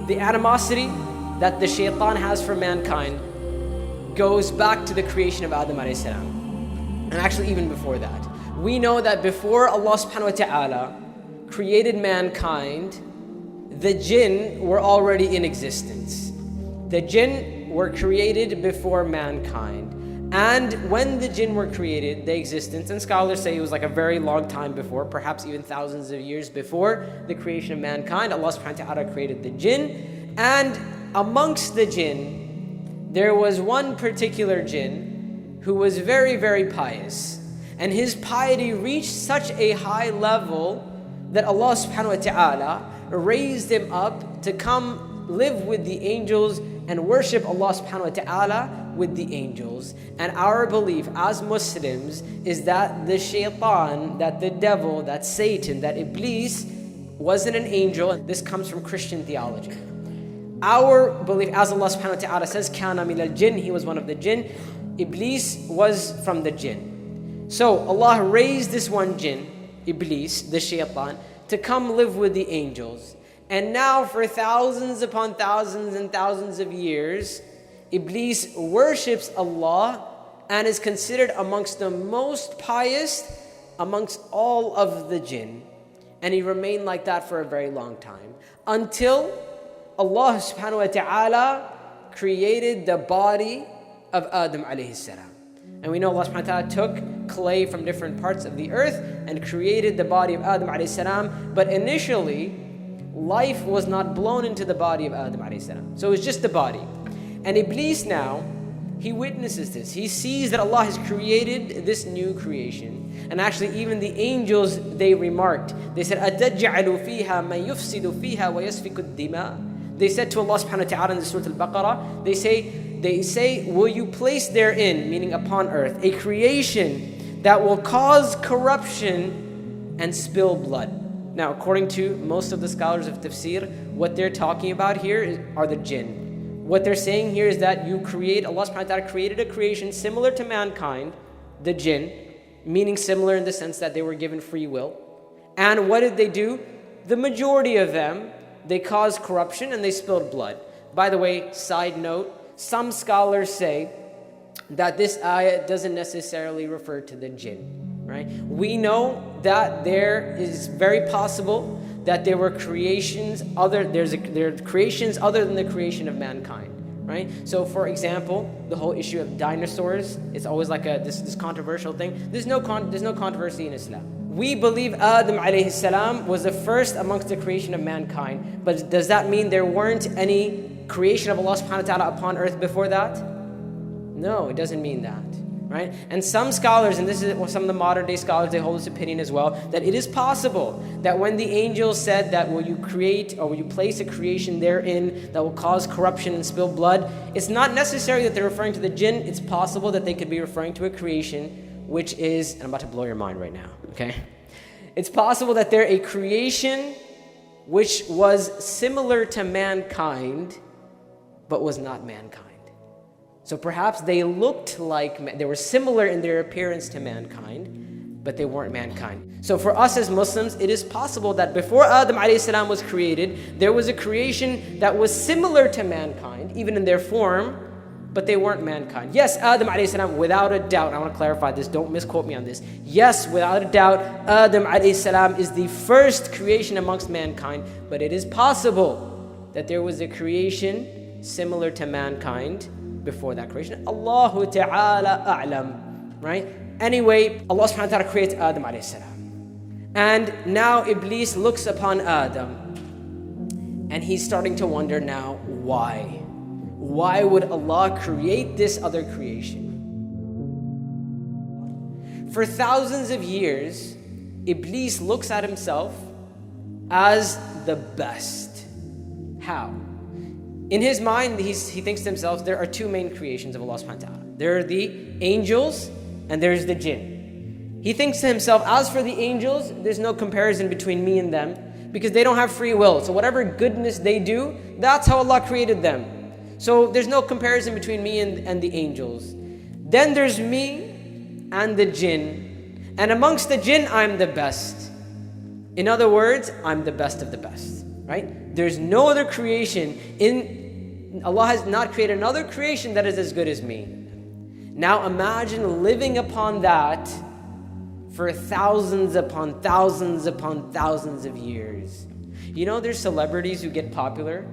The animosity that the shaitan has for mankind goes back to the creation of Adam alayhi salam. And actually even before that. We know that before Allah subhanahu wa ta'ala created mankind, the jinn were already in existence. The jinn were created before mankind. And when the jinn were created, they existed, and scholars say it was like a very long time before, perhaps even thousands of years before the creation of mankind, Allah subhanahu wa ta'ala created the jinn. And amongst the jinn, there was one particular jinn who was very, very pious. And his piety reached such a high level that Allah subhanahu wa ta'ala raised him up to come live with the angels and worship Allah subhanahu wa ta'ala with the angels. And our belief as Muslims is that the shaitan, that the devil, that Satan, that Iblis wasn't an angel. This comes from Christian theology. Our belief, as Allah subhanahu wa ta'ala says, kana min al-jinn, he was one of the jinn. Iblis was from the jinn. So Allah raised this one jinn, Iblis, the shaitan, to come live with the angels. And now for thousands upon thousands and thousands of years, Iblis worships Allah and is considered amongst the most pious amongst all of the jinn. And he remained like that for a very long time. Until Allah subhanahu wa ta'ala created the body of Adam alayhi salam. And we know Allah subhanahu wa ta'ala took clay from different parts of the earth and created the body of Adam alayhi salam. But initially, life was not blown into the body of Adam alayhi salam. So it was just the body. And Iblis now, he witnesses this. He sees that Allah has created this new creation. And actually even the angels, they remarked. They said, أَتَجْعَلُ فِيهَا مَنْ يُفْسِدُ فِيهَا وَيَسْفِكُ الدِّمَاءِ. They said to Allah subhanahu wa ta'ala in the Surah Al-Baqarah, they say, will you place therein, meaning upon earth, a creation that will cause corruption and spill blood? Now, according to most of the scholars of tafsir, what they're talking about here are the jinn. What they're saying here is that Allah subhanahu wa ta'ala created a creation similar to mankind, the jinn, meaning similar in the sense that they were given free will. And what did they do? The majority of them, they caused corruption and they spilled blood. By the way, side note, some scholars say that this ayah doesn't necessarily refer to the jinn, right? We know that there is very possible that there were creations there are creations other than the creation of mankind, right? So for example, the whole issue of dinosaurs, it's always like this controversial thing. There's no controversy in Islam. We believe Adam alayhi salam was the first amongst the creation of mankind, but does that mean there weren't any creation of Allah subhanahu wa ta'ala upon earth before that? No, it doesn't mean that. Right? And some scholars, and this is some of the modern day scholars, they hold this opinion as well, that it is possible that when the angels said that will you create or will you place a creation therein that will cause corruption and spill blood, it's not necessary that they're referring to the jinn. It's possible that they could be referring to a creation which is, and I'm about to blow your mind right now, okay? It's possible that they're a creation which was similar to mankind but was not mankind. So perhaps they looked like, they were similar in their appearance to mankind, but they weren't mankind. So for us as Muslims, it is possible that before Adam alayhi salam was created, there was a creation that was similar to mankind, even in their form, but they weren't mankind. Yes, Adam alayhi salam, without a doubt, I want to clarify this, don't misquote me on this. Yes, without a doubt, Adam alayhi salam is the first creation amongst mankind, but it is possible that there was a creation similar to mankind before that creation. Allahu ta'ala a'lam, right? Anyway, Allah subhanahu wa ta'ala creates Adam alayhi salam. And now Iblis looks upon Adam and he's starting to wonder now, why? Why would Allah create this other creation? For thousands of years, Iblis looks at himself as the best. How? In his mind, he thinks to himself, there are two main creations of Allah subhanahu wa ta'ala. There are the angels and there's the jinn. He thinks to himself, as for the angels, there's no comparison between me and them because they don't have free will. So whatever goodness they do, that's how Allah created them. So there's no comparison between me and the angels. Then there's me and the jinn. And amongst the jinn, I'm the best. In other words, I'm the best of the best. right? There's no other creation Allah has not created another creation that is as good as me. Now imagine living upon that for thousands upon thousands upon thousands of years. You know, there's celebrities who get popular,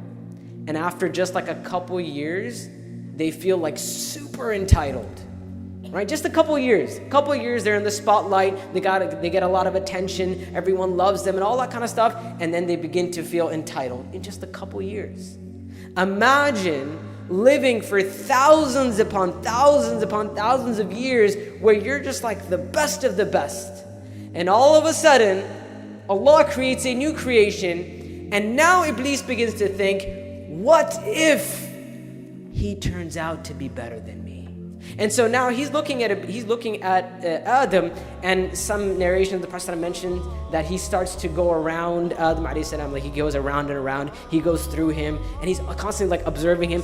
and after just like a couple years, they feel like super entitled, right? Just a couple years, they're in the spotlight, they get a lot of attention, everyone loves them and all that kind of stuff, and then they begin to feel entitled in just a couple years. Imagine living for thousands upon thousands upon thousands of years where you're just like the best of the best. And all of a sudden, Allah creates a new creation, and now Iblis begins to think, what if he turns out to be better than me? And so now he's looking at Adam, and some narration of the Prophet mentioned that he starts to go around Adam alayhi salam, like he goes around and around, he goes through him, and he's constantly like observing him.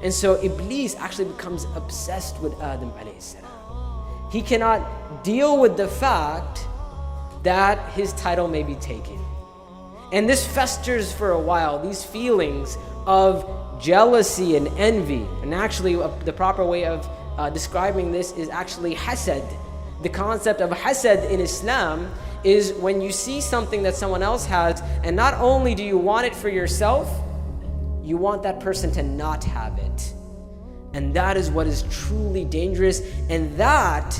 And so Iblis actually becomes obsessed with Adam alayhi salam. He cannot deal with the fact that his title may be taken. And this festers for a while, these feelings of jealousy and envy. And actually the proper way of describing this is actually hasad. The concept of hasad in Islam is when you see something that someone else has, and not only do you want it for yourself, you want that person to not have it. And that is what is truly dangerous, and that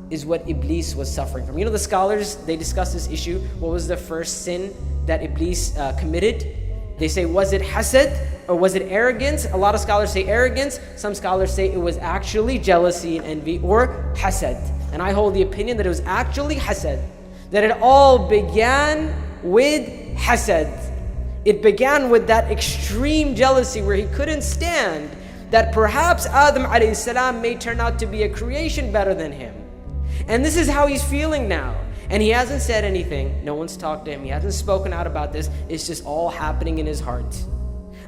is what Iblis was suffering from. You know, the scholars, they discuss this issue. What was the first sin that Iblis committed? They say, was it hasad or was it arrogance? A lot of scholars say arrogance. Some scholars say it was actually jealousy and envy, or hasad. And I hold the opinion that it was actually hasad. That it all began with hasad. It began with that extreme jealousy where he couldn't stand that perhaps Adam alayhi salam may turn out to be a creation better than him. And this is how he's feeling now. And he hasn't said anything. No one's talked to him. He hasn't spoken out about this. It's just all happening in his heart.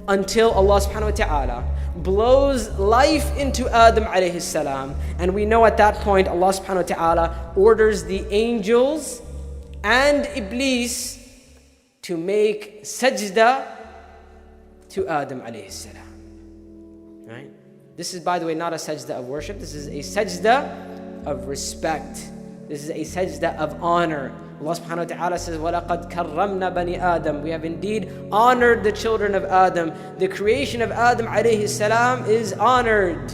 Until Allah subhanahu wa ta'ala blows life into Adam alayhi salam. And we know at that point Allah subhanahu wa ta'ala orders the angels and Iblis to make sajda to Adam alayhi salam. Right? This is, by the way, not a sajda of worship. This is a sajda of respect. This is a sajda of honor. Allah subhanahu wa ta'ala says, وَلَقَدْ كَرَّمْنَا بَنِي آدَمَ. We have indeed honored the children of Adam. The creation of Adam alayhi salam is honored.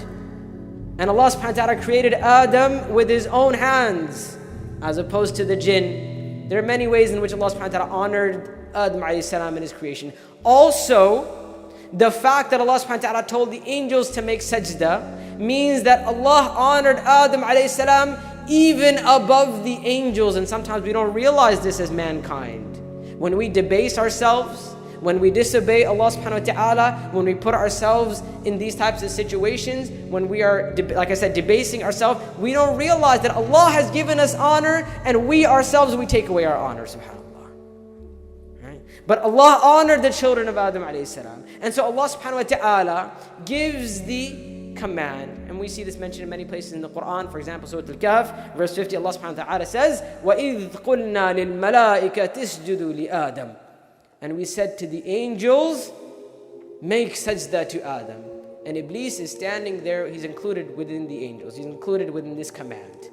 And Allah subhanahu wa ta'ala created Adam with his own hands, as opposed to the jinn. There are many ways in which Allah subhanahu wa ta'ala honored Adam alayhi salam in his creation. Also, the fact that Allah subhanahu wa ta'ala told the angels to make sajda means that Allah honored Adam alayhi salam even above the angels. And sometimes we don't realize this as mankind. When we debase ourselves, when we disobey Allah subhanahu wa ta'ala, when we put ourselves in these types of situations, when we are, like I said, debasing ourselves, we don't realize that Allah has given us honor, and we ourselves, we take away our honor, subhanAllah. Right? But Allah honored the children of Adam alayhi salam. And so Allah subhanahu wa ta'ala gives the command, and we see this mentioned in many places in the Quran. For example, Surah Al-Kahf, verse 50, Allah subhanahu wa ta'ala says, وَإِذْ قُلْنَا لِلْمَلَائِكَةِ اسْجُدُوا لِآدَمَ. And we said to the angels, make sajda to Adam. And Iblis is standing there, he's included within the angels, he's included within this command.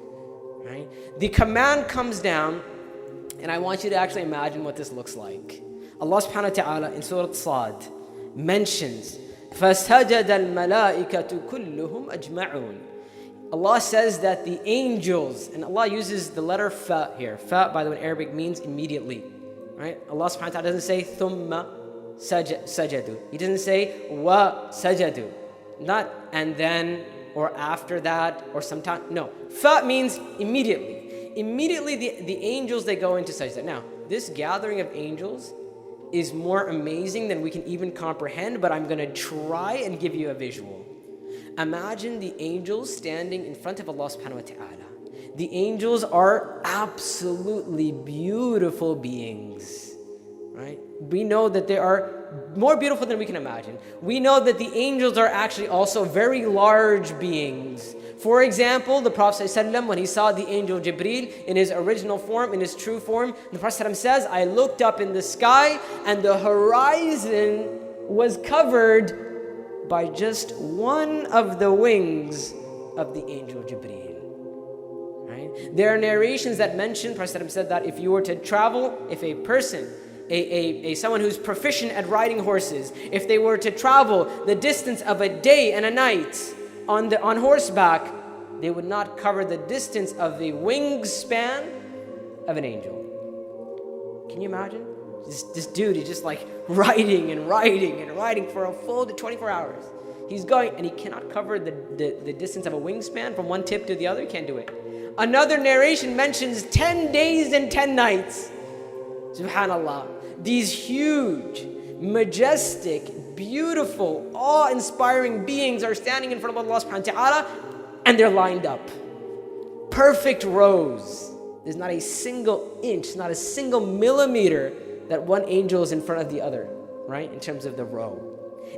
Right? The command comes down, and I want you to actually imagine what this looks like. Allah subhanahu wa ta'ala in Surah Saad mentions, فَسَجَدَ الْمَلَائِكَةُ كُلُّهُمْ أَجْمَعُونَ. Allah says that the angels, and Allah uses the letter fa here. Fa, by the way, in Arabic means immediately. Right? Allah subhanahu wa ta'ala doesn't say thumma sajadu. He doesn't say wa sajadu. Not and then or after that or sometime. No. Fa means immediately. Immediately the angels, they go into sajda. Now, this gathering of angels is more amazing than we can even comprehend, but I'm going to try and give you a visual. Imagine the angels standing in front of Allah subhanahu wa ta'ala. The angels are absolutely beautiful beings, right? We know that they are more beautiful than we can imagine. We know that the angels are actually also very large beings, For example, the Prophet ﷺ, when he saw the angel Jibreel in his original form, in his true form, the Prophet ﷺ says, I looked up in the sky and the horizon was covered by just one of the wings of the angel Jibreel. Right? There are narrations that mention, Prophet ﷺ said that if you were to travel, if a person, someone who's proficient at riding horses, if they were to travel the distance of a day and a night on horseback, they would not cover the distance of the wingspan of an angel. Can you imagine? This dude is just like riding and riding and riding for a full 24 hours. He's going and he cannot cover the distance of a wingspan from one tip to the other. He can't do it. Another narration mentions 10 days and 10 nights. Subhanallah. These huge, majestic, beautiful, awe-inspiring beings are standing in front of Allah subhanahu wa ta'ala, and they're lined up. Perfect rows. There's not a single inch, not a single millimeter that one angel is in front of the other, right? In terms of the row.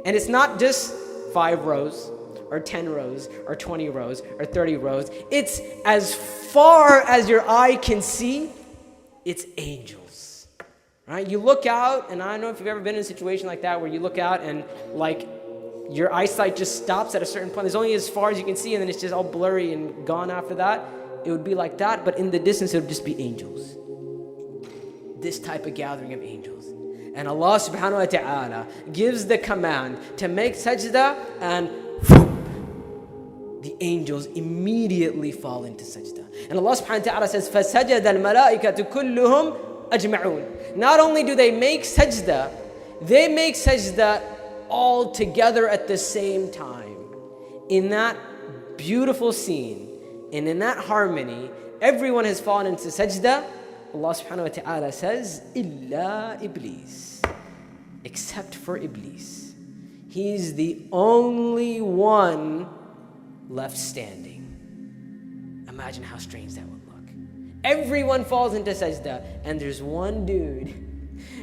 And it's not just 5 rows, or 10 rows, or 20 rows, or 30 rows. It's as far as your eye can see, it's angels. Right? You look out, and I don't know if you've ever been in a situation like that where you look out and like your eyesight just stops at a certain point. There's only as far as you can see, and then it's just all blurry and gone after that. It would be like that, but in the distance it would just be angels. This type of gathering of angels. And Allah subhanahu wa ta'ala gives the command to make sajda, and the angels immediately fall into sajda. And Allah subhanahu wa ta'ala says, فَسَجَدَ الْمَلَائِكَةُ كُلُّهُمْ أَجْمَعُونَ. Not only do they make sajda, they make sajda all together at the same time. In that beautiful scene, and in that harmony, everyone has fallen into sajda. Allah subhanahu wa ta'ala says, إِلَّا Iblis. Except for Iblis. He's the only one left standing. Imagine how strange that would look. Everyone falls into sajda, and there's one dude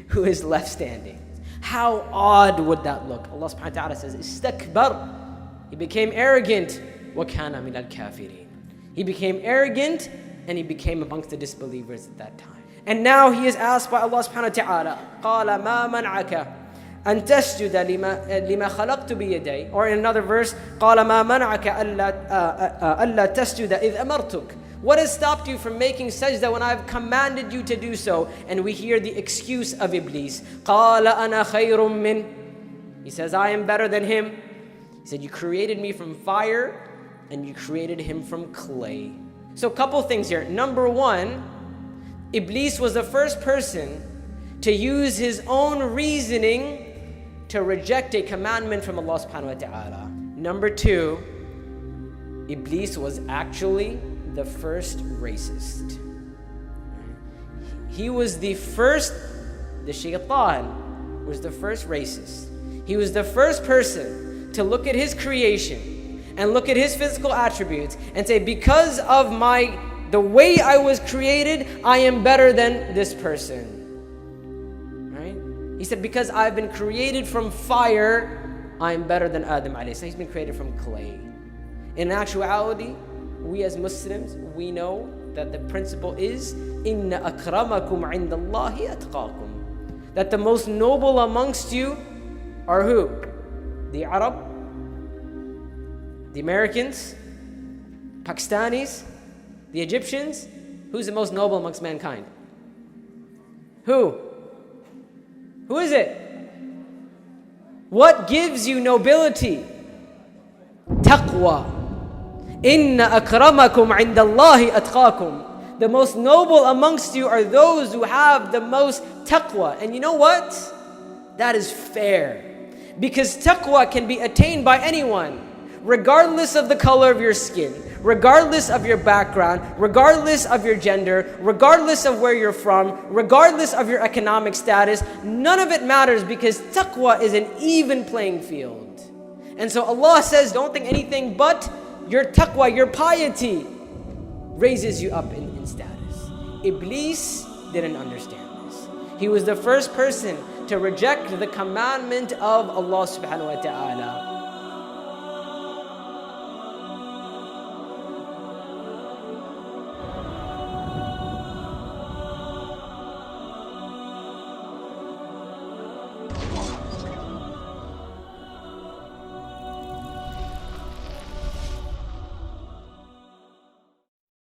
who is left standing. How odd would that look? Allah subhanahu wa ta'ala says, Istakbar. He became arrogant. وَكَانَ مِنَ الْكَافِرِينَ. He became arrogant, and he became amongst the disbelievers at that time. And now he is asked by Allah subhanahu wa ta'ala, قَالَ مَا مَنْعَكَ أَن تَسْجُدَ لِمَا خَلَقْتُ بِيَدَيْ. Or in another verse, قَالَ مَا مَنْعَكَ أَلَّا تَسْجُدَ إِذْ أَمَرْتُكَ. What has stopped you from making sajda when I've commanded you to do so? And we hear the excuse of Iblis. قَالَ أَنَا خَيْرٌ مِّنْ. He says, I am better than him. He said, you created me from fire, and you created him from clay. So a couple things here. Number one, Iblis was the first person to use his own reasoning to reject a commandment from Allah subhanahu wa ta'ala. Number two, Iblis was actually the first racist. He was the first, the shaitan was the first racist. He was the first person to look at his creation and look at his physical attributes and say, because of the way I was created, I am better than this person. Right? He said, because I've been created from fire, I am better than Adam alayhi salam. He's been created from clay. In actuality, we as Muslims, we know that the principle is inna akramakum indallahi atqakum. That the most noble amongst you are who? The Arab, the Americans, Pakistanis, the Egyptians. Who's the most noble amongst mankind? Who? Who is it? What gives you nobility? Taqwa. Inna akramakum indallahi atqakum. The most noble amongst you are those who have the most taqwa. And you know what? That is fair. Because taqwa can be attained by anyone, regardless of the color of your skin, regardless of your background, regardless of your gender, regardless of where you're from, regardless of your economic status. None of it matters, because taqwa is an even playing field. And so Allah says, don't think anything but your taqwa, your piety raises you up in status. Iblis didn't understand this. He was the first person to reject the commandment of Allah subhanahu wa ta'ala.